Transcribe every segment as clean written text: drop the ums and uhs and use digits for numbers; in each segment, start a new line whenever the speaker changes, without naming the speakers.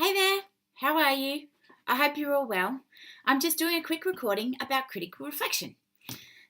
Hey there, how are you? I hope you're all well. I'm just doing a quick recording about critical reflection.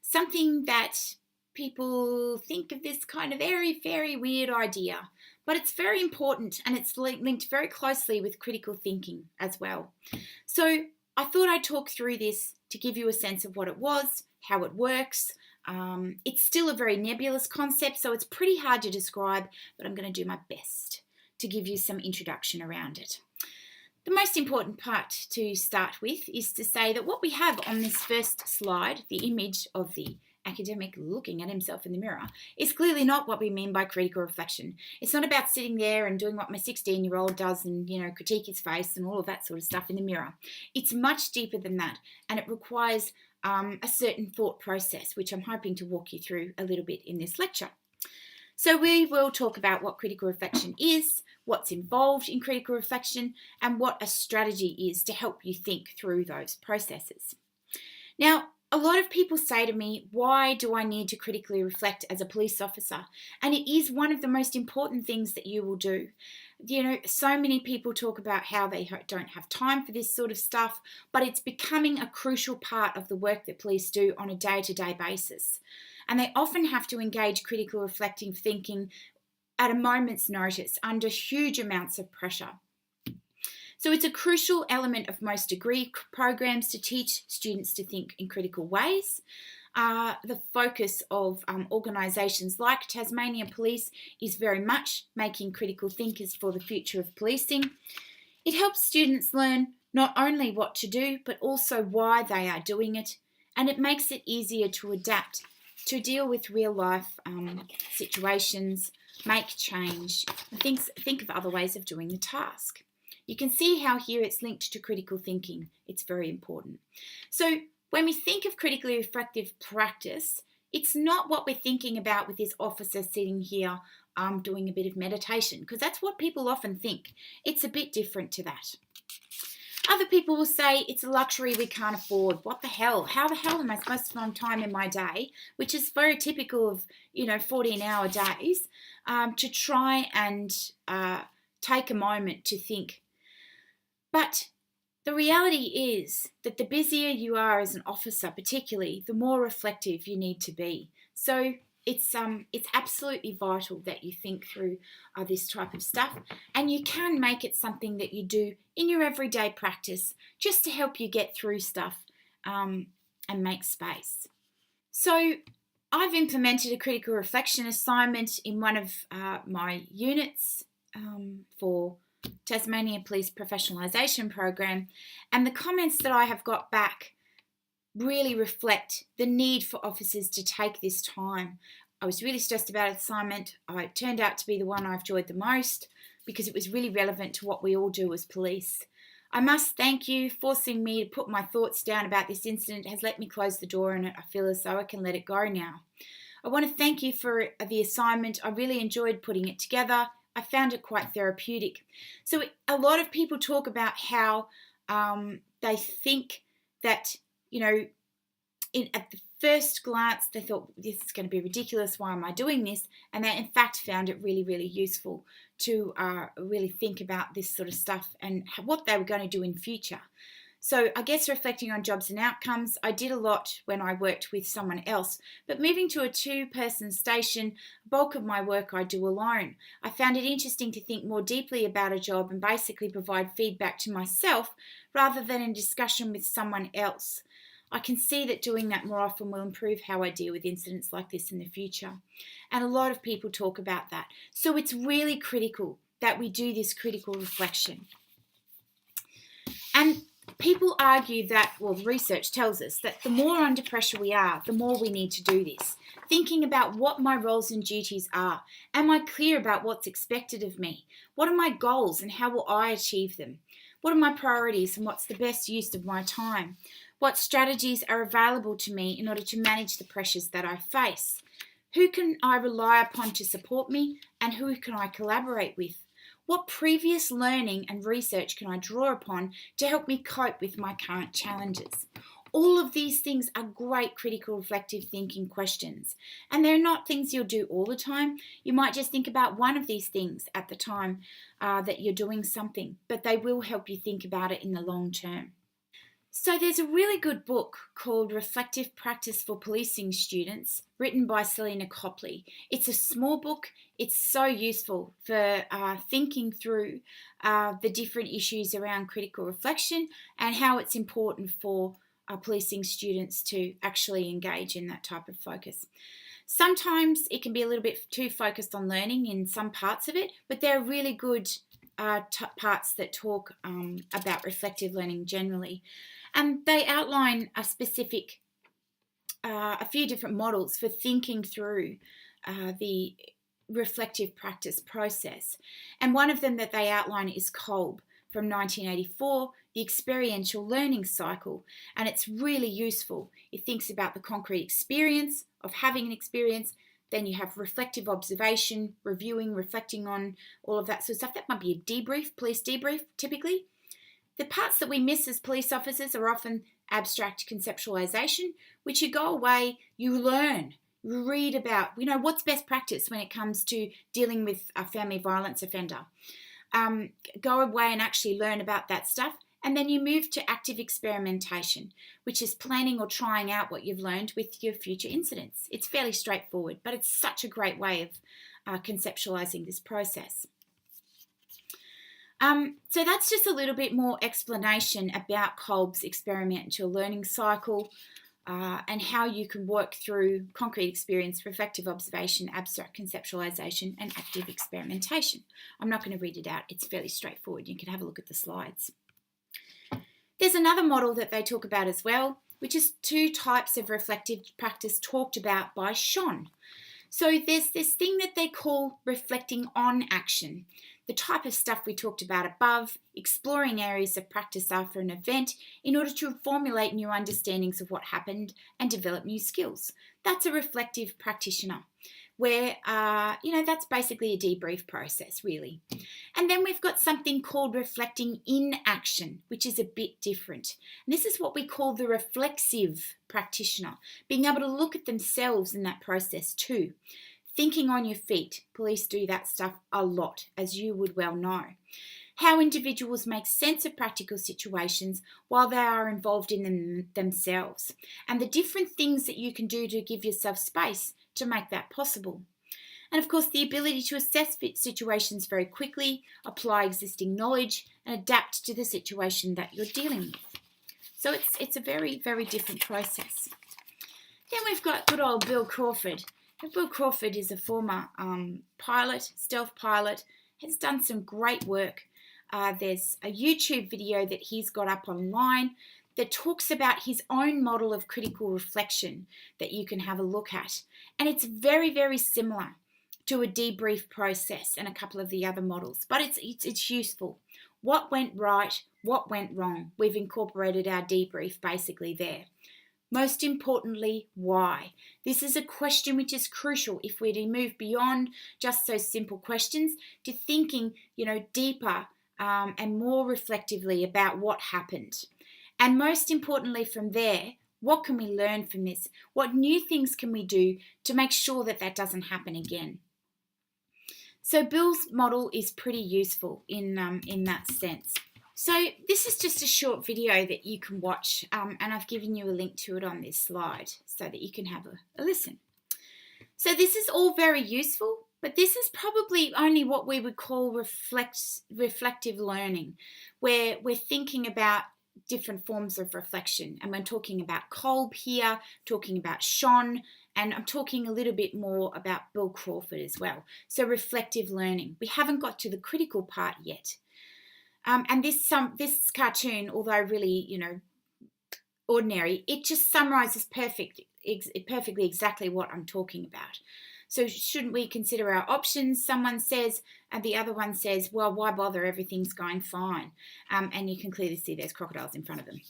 Something that people think of this kind of very weird idea, but it's very important and it's linked very closely with critical thinking as well. So I thought I'd talk through this to give you a sense of what it was, how it works. It's still a very nebulous concept, so it's pretty hard to describe, but I'm going to do my best to give you some introduction around it. The most important part to start with is to say that what we have on this first slide, the image of the academic looking at himself in the mirror, is clearly not what we mean by critical reflection. It's not about sitting there and doing what my 16-year-old does and, critique his face and all of that sort of stuff in the mirror. It's much deeper than that, and it requires a certain thought process, which I'm hoping to walk you through a little bit in this lecture. So we will talk about what critical reflection is, what's involved in critical reflection, and what a strategy is to help you think through those processes. Now, a lot of people say to me, why do I need to critically reflect as a police officer? And it is one of the most important things that you will do. So many people talk about how they don't have time for this sort of stuff, but it's becoming a crucial part of the work that police do on a day-to-day basis. And they often have to engage critical reflective thinking at a moment's notice under huge amounts of pressure. So it's a crucial element of most degree programs to teach students to think in critical ways. The focus of organisations like Tasmania Police is very much making critical thinkers for the future of policing. It helps students learn not only what to do, but also why they are doing it, and it makes it easier to adapt, to deal with real life situations, make change, and think of other ways of doing the task. You can see how here it's linked to critical thinking. It's very important. So when we think of critically reflective practice, it's not what we're thinking about with this officer sitting here doing a bit of meditation, because that's what people often think. It's a bit different to that. Other people will say it's a luxury we can't afford. What the hell? How the hell am I supposed to find time in my day, which is very typical of 14-hour days, to try and take a moment to think? But the reality is that the busier you are as an officer, particularly, the more reflective you need to be. So it's absolutely vital that you think through this type of stuff, and you can make it something that you do in your everyday practice just to help you get through stuff and make space. So I've implemented a critical reflection assignment in one of my units for Tasmania Police Professionalisation Program, and the comments that I have got back really reflect the need for officers to take this time. I was really stressed about the assignment. It turned out to be the one I've enjoyed the most because it was really relevant to what we all do as police. I must thank you. Forcing me to put my thoughts down about this incident has let me close the door on it. I feel as though I can let it go now. I want to thank you for the assignment. I really enjoyed putting it together. I found it quite therapeutic. So a lot of people talk about how they think that, at the first glance, they thought, this is going to be ridiculous. Why am I doing this? And they, in fact, found it really useful to really think about this sort of stuff and what they were going to do in future. So I guess reflecting on jobs and outcomes, I did a lot when I worked with someone else, but moving to a two-person station, bulk of my work I do alone. I found it interesting to think more deeply about a job and basically provide feedback to myself rather than in discussion with someone else. I can see that doing that more often will improve how I deal with incidents like this in the future. And a lot of people talk about that. So it's really critical that we do this critical reflection. And people argue that, research tells us that the more under pressure we are, the more we need to do this. Thinking about what my roles and duties are. Am I clear about what's expected of me? What are my goals and how will I achieve them? What are my priorities and what's the best use of my time? What strategies are available to me in order to manage the pressures that I face? Who can I rely upon to support me and who can I collaborate with? What previous learning and research can I draw upon to help me cope with my current challenges? All of these things are great critical reflective thinking questions. And they're not things you'll do all the time. You might just think about one of these things at the time that you're doing something, but they will help you think about it in the long term. So there's a really good book called Reflective Practice for Policing Students, written by Selena Copley. It's a small book. It's so useful for thinking through the different issues around critical reflection and how it's important for policing students to actually engage in that type of focus. Sometimes it can be a little bit too focused on learning in some parts of it, but there are really good parts that talk about reflective learning generally. And they outline a few different models for thinking through the reflective practice process. And one of them that they outline is Kolb from 1984, the experiential learning cycle. And it's really useful. It thinks about the concrete experience of having an experience. Then you have reflective observation, reviewing, reflecting on all of that sort of stuff. That might be a debrief, police debrief, typically. The parts that we miss as police officers are often abstract conceptualization, which you go away, you learn, you read about, what's best practice when it comes to dealing with a family violence offender. Go away and actually learn about that stuff. And then you move to active experimentation, which is planning or trying out what you've learned with your future incidents. It's fairly straightforward, but it's such a great way of conceptualizing this process. So that's just a little bit more explanation about Kolb's experiential learning cycle and how you can work through concrete experience, reflective observation, abstract conceptualization, and active experimentation. I'm not going to read it out. It's fairly straightforward. You can have a look at the slides. There's another model that they talk about as well, which is 2 types of reflective practice talked about by Shon. So there's this thing that they call reflecting on action. The type of stuff we talked about above, exploring areas of practice after an event in order to formulate new understandings of what happened and develop new skills. That's a reflective practitioner where, that's basically a debrief process, really. And then we've got something called reflecting in action, which is a bit different. And this is what we call the reflexive practitioner, being able to look at themselves in that process too. Thinking on your feet. Police do that stuff a lot, as you would well know. How individuals make sense of practical situations while they are involved in them themselves, and the different things that you can do to give yourself space to make that possible. And of course, the ability to assess situations very quickly, apply existing knowledge, and adapt to the situation that you're dealing with. So it's a very, very different process. Then we've got good old Bill Crawford. Bill Crawford is a former pilot, stealth pilot, has done some great work. There's a YouTube video that he's got up online that talks about his own model of critical reflection that you can have a look at. And it's very, very similar to a debrief process and a couple of the other models, but it's useful. What went right? What went wrong? We've incorporated our debrief basically there. Most importantly, why? This is a question which is crucial if we're to move beyond just those simple questions to thinking, deeper and more reflectively about what happened. And most importantly from there, what can we learn from this? What new things can we do to make sure that that doesn't happen again? So Bill's model is pretty useful in that sense. So this is just a short video that you can watch, and I've given you a link to it on this slide so that you can have a listen. So this is all very useful, but this is probably only what we would call reflective learning, where we're thinking about different forms of reflection. And we're talking about Kolb here, talking about Shon, and I'm talking a little bit more about Bill Crawford as well. So reflective learning. We haven't got to the critical part yet. And this cartoon, although really, ordinary, it just summarizes perfectly exactly what I'm talking about. So shouldn't we consider our options? Someone says, and the other one says, well, why bother? Everything's going fine. And you can clearly see there's crocodiles in front of them.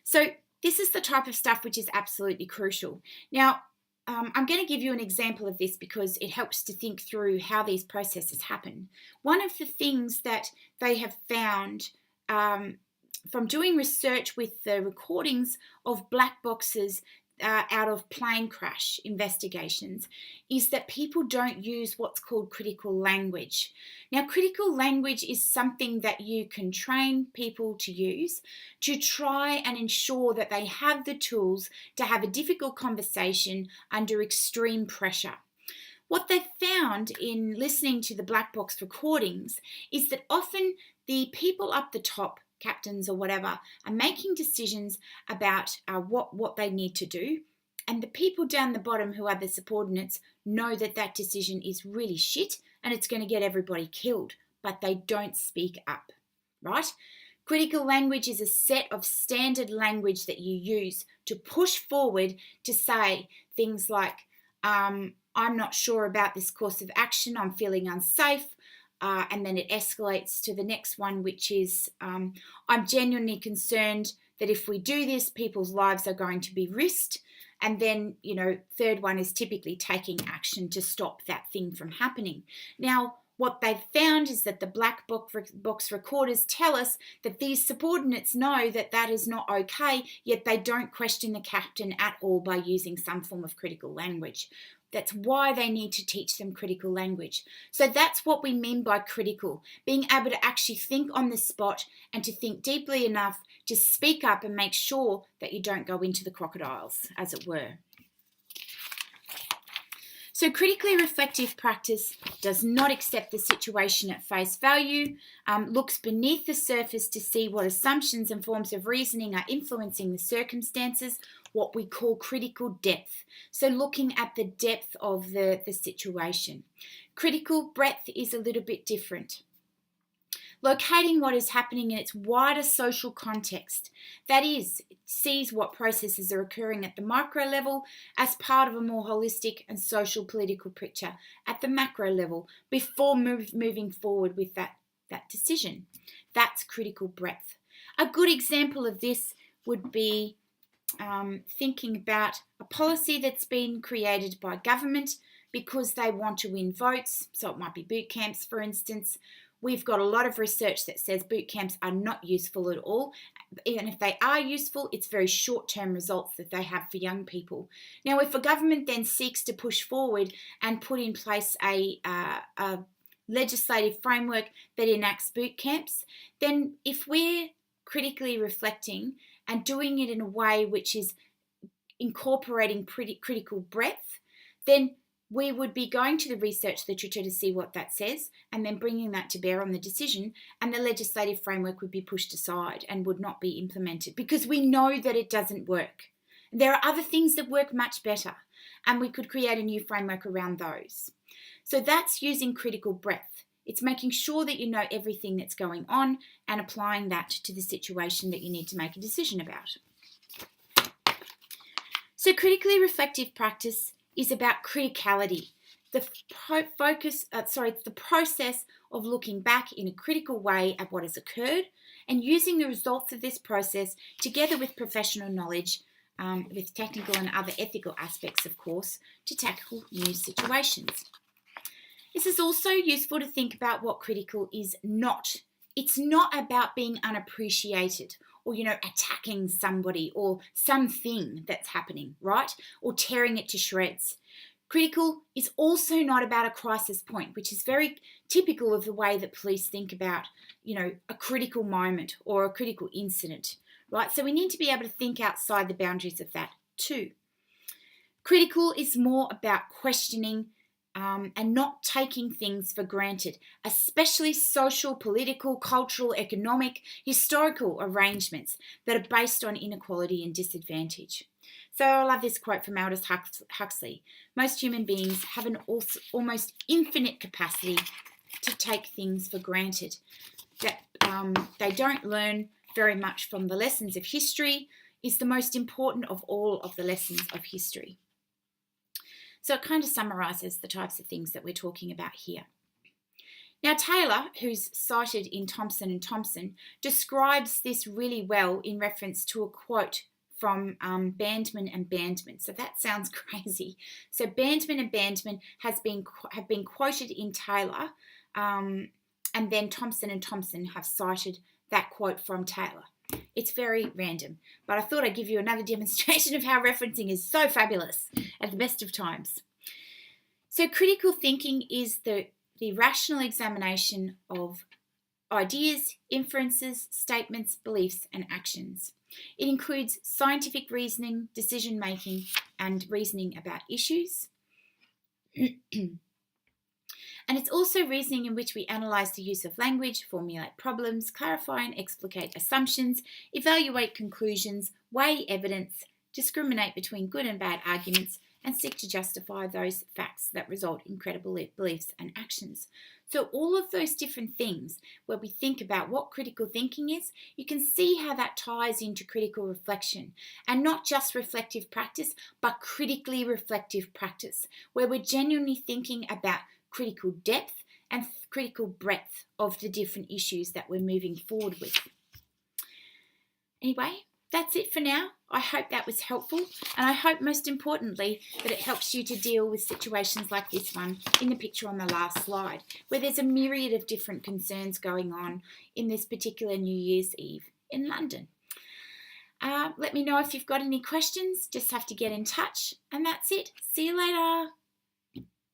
So this is the type of stuff which is absolutely crucial. Now, I'm going to give you an example of this because it helps to think through how these processes happen. One of the things that they have found from doing research with the recordings of black boxes out of plane crash investigations is that people don't use what's called critical language. Now, critical language is something that you can train people to use to try and ensure that they have the tools to have a difficult conversation under extreme pressure. What they've found in listening to the black box recordings is that often the people up the top, captains or whatever, are making decisions about what they need to do. And the people down the bottom who are the subordinates know that that decision is really shit and it's going to get everybody killed, but they don't speak up, right? Critical language is a set of standard language that you use to push forward to say things like, I'm not sure about this course of action, I'm feeling unsafe, and then it escalates to the next one, which is, I'm genuinely concerned that if we do this, people's lives are going to be risked. And then, third one is typically taking action to stop that thing from happening. Now, what they've found is that the black box recorders tell us that these subordinates know that that is not okay, yet they don't question the captain at all by using some form of critical language. That's why they need to teach them critical language. So that's what we mean by critical, being able to actually think on the spot and to think deeply enough to speak up and make sure that you don't go into the crocodiles, as it were. So critically reflective practice does not accept the situation at face value, looks beneath the surface to see what assumptions and forms of reasoning are influencing the circumstances, what we call critical depth. So looking at the depth of the situation. Critical breadth is a little bit different. Locating what is happening in its wider social context. That is, it sees what processes are occurring at the micro level as part of a more holistic and social political picture at the macro level before moving forward with that decision. That's critical breadth. A good example of this would be thinking about a policy that's been created by government because they want to win votes. So it might be boot camps, for instance. We've got a lot of research that says boot camps are not useful at all. Even if they are useful, it's very short-term results that they have for young people. Now, if a government then seeks to push forward and put in place a legislative framework that enacts boot camps, then if we're critically reflecting and doing it in a way which is incorporating critical breadth, then we would be going to the research literature to see what that says and then bringing that to bear on the decision, and the legislative framework would be pushed aside and would not be implemented because we know that it doesn't work. There are other things that work much better, and we could create a new framework around those. So that's using critical breadth. It's making sure that you know everything that's going on and applying that to the situation that you need to make a decision about. So critically reflective practice is about criticality, it's the process of looking back in a critical way at what has occurred and using the results of this process together with professional knowledge, with technical and other ethical aspects, of course, to tackle new situations. This is also useful to think about what critical is not. It's not about being unappreciated or, attacking somebody or something that's happening, right? Or tearing it to shreds. Critical is also not about a crisis point, which is very typical of the way that police think about, a critical moment or a critical incident, right? So we need to be able to think outside the boundaries of that too. Critical is more about questioning and not taking things for granted, especially social, political, cultural, economic, historical arrangements that are based on inequality and disadvantage. So I love this quote from Aldous Huxley. Most human beings have an almost infinite capacity to take things for granted. That they don't learn very much from the lessons of history is the most important of all of the lessons of history. So it kind of summarises the types of things that we're talking about here. Now Taylor, who's cited in Thompson and Thompson, describes this really well in reference to a quote from Bandman and Bandman. So that sounds crazy. So Bandman and Bandman have been quoted in Taylor, and then Thompson and Thompson have cited that quote from Taylor. It's very random, but I thought I'd give you another demonstration of how referencing is so fabulous at the best of times. So critical thinking is the rational examination of ideas, inferences, statements, beliefs, and actions. It includes scientific reasoning, decision making, and reasoning about issues. And it's also reasoning in which we analyse the use of language, formulate problems, clarify and explicate assumptions, evaluate conclusions, weigh evidence, discriminate between good and bad arguments, and seek to justify those facts that result in credible beliefs and actions. So all of those different things where we think about what critical thinking is, you can see how that ties into critical reflection, and not just reflective practice, but critically reflective practice, where we're genuinely thinking about critical depth and critical breadth of the different issues that we're moving forward with. Anyway, that's it for now. I hope that was helpful, and I hope most importantly that it helps you to deal with situations like this one in the picture on the last slide, where there's a myriad of different concerns going on in this particular New Year's Eve in London. Let me know if you've got any questions. Just have to get in touch, and that's it. See you later.